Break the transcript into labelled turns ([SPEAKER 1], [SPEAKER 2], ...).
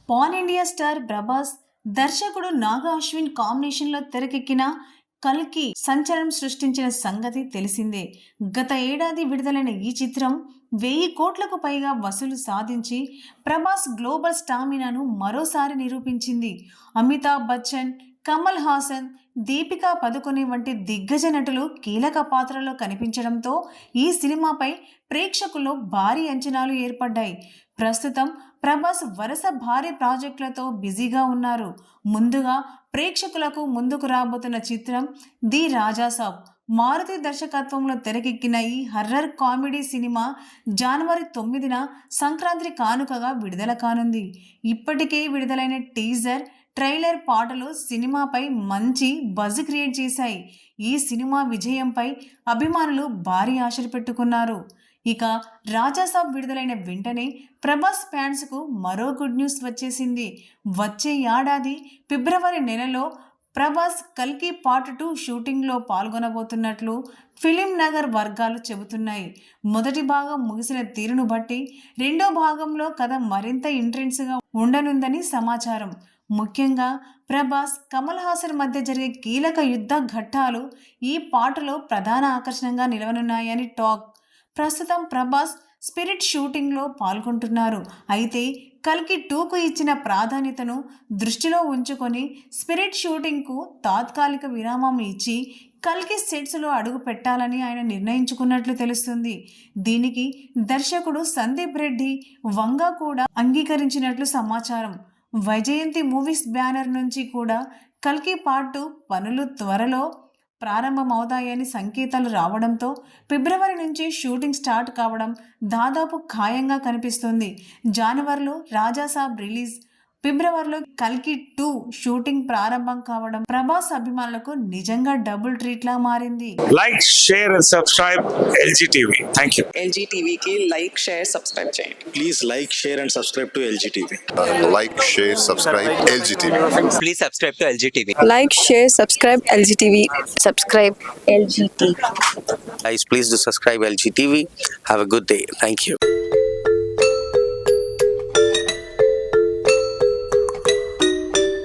[SPEAKER 1] Pan India star Prabhas, దర్శకుడు నాగా అశ్విన్ కాంబినేషన్లో తెరకెక్కిన కల్కి సంచలనం సృష్టించిన సంగతి తెలిసిందే. గత ఏడాది విడుదలైన ఈ చిత్రం 1000 కోట్లకు పైగా వసూలు సాధించి ప్రభాస్ గ్లోబల్ స్టామినాను మరోసారి నిరూపించింది. అమితాబ్ బచ్చన్, కమల్ హాసన్, దీపికా పదుకొనె వంటి దిగ్గజ నటులు కీలక పాత్రలో కనిపించడంతో ఈ సినిమాపై ప్రేక్షకుల్లో భారీ అంచనాలు ఏర్పడ్డాయి. ప్రస్తుతం ప్రభాస్ వరుస భారీ ప్రాజెక్టులతో బిజీగా ఉన్నారు. ముందుగా ప్రేక్షకులకు ముందుకు రాబోతున్న చిత్రం ది రాజాసాబ్. మారుతి దర్శకత్వంలో తెరకెక్కిన ఈ హర్రర్ కామెడీ సినిమా జనవరి 9న సంక్రాంతి కానుకగా విడుదల కానుంది. ఇప్పటికే విడుదలైన టీజర్, ట్రైలర్ పాటలు సినిమాపై మంచి బజ్ క్రియేట్ చేశాయి. ఈ సినిమా విజయంపై అభిమానులు భారీ ఆశలు పెట్టుకున్నారు. ఇక రాజాసాబ్ విడుదలైన వెంటనే ప్రభాస్ ఫ్యాన్స్కు మరో గుడ్ న్యూస్ వచ్చేసింది. వచ్చే ఏడాది ఫిబ్రవరి నెలలో ప్రభాస్ కల్కి పార్ట్ 2 షూటింగ్లో పాల్గొనబోతున్నట్లు ఫిలిం నగర్ వర్గాలు చెబుతున్నాయి. మొదటి భాగం ముగిసిన తీరును బట్టి రెండో భాగంలో కథ మరింత ఇంట్రెన్స్గా ఉండనుందని సమాచారం. ముఖ్యంగా ప్రభాస్, కమల్ హాసన్ మధ్య జరిగే కీలక యుద్ధ ఘట్టాలు ఈ పాటలో ప్రధాన ఆకర్షణగా నిలవనున్నాయని టాక్. ప్రస్తుతం ప్రభాస్ స్పిరిట్ షూటింగ్లో పాల్గొంటున్నారు. అయితే కల్కి 2కు ఇచ్చిన ప్రాధాన్యతను దృష్టిలో ఉంచుకొని స్పిరిట్ షూటింగ్కు తాత్కాలిక విరామం ఇచ్చి కల్కి సెట్స్లో అడుగు పెట్టాలని ఆయన నిర్ణయించుకున్నట్లు తెలుస్తుంది. దీనికి దర్శకుడు సందీప్ రెడ్డి వంగా కూడా అంగీకరించినట్లు సమాచారం. వైజయంతి మూవీస్ బ్యానర్ నుంచి కూడా కల్కి పార్ట్ 2 పనులు త్వరలో ప్రారంభమవుతాయని సంకేతాలు రావడంతో ఫిబ్రవరి నుంచి షూటింగ్ స్టార్ట్ కావడం దాదాపు ఖాయంగా కనిపిస్తుంది. జనవరిలో రాజాసాబ్ రిలీజ్, ఫిబ్రవరిలో కల్కి 2 షూటింగ్ ప్రారంభం కావడం ప్రభాస్ అభిమానులకు నిజంగా డబుల్ ట్రీట్ లా మారింది.
[SPEAKER 2] Like, share and subscribe LG TV. Thank you.
[SPEAKER 3] LG TV కి లైక్, షేర్, సబ్స్క్రైబ్ చేయండి.
[SPEAKER 4] Please like, share and subscribe to LG TV.
[SPEAKER 5] Like, share, subscribe LG TV.
[SPEAKER 6] Please subscribe to LG TV.
[SPEAKER 3] Like, share, subscribe LG TV. Subscribe LG TV.
[SPEAKER 6] Guys, please do subscribe LG TV. Have a good day. Thank you.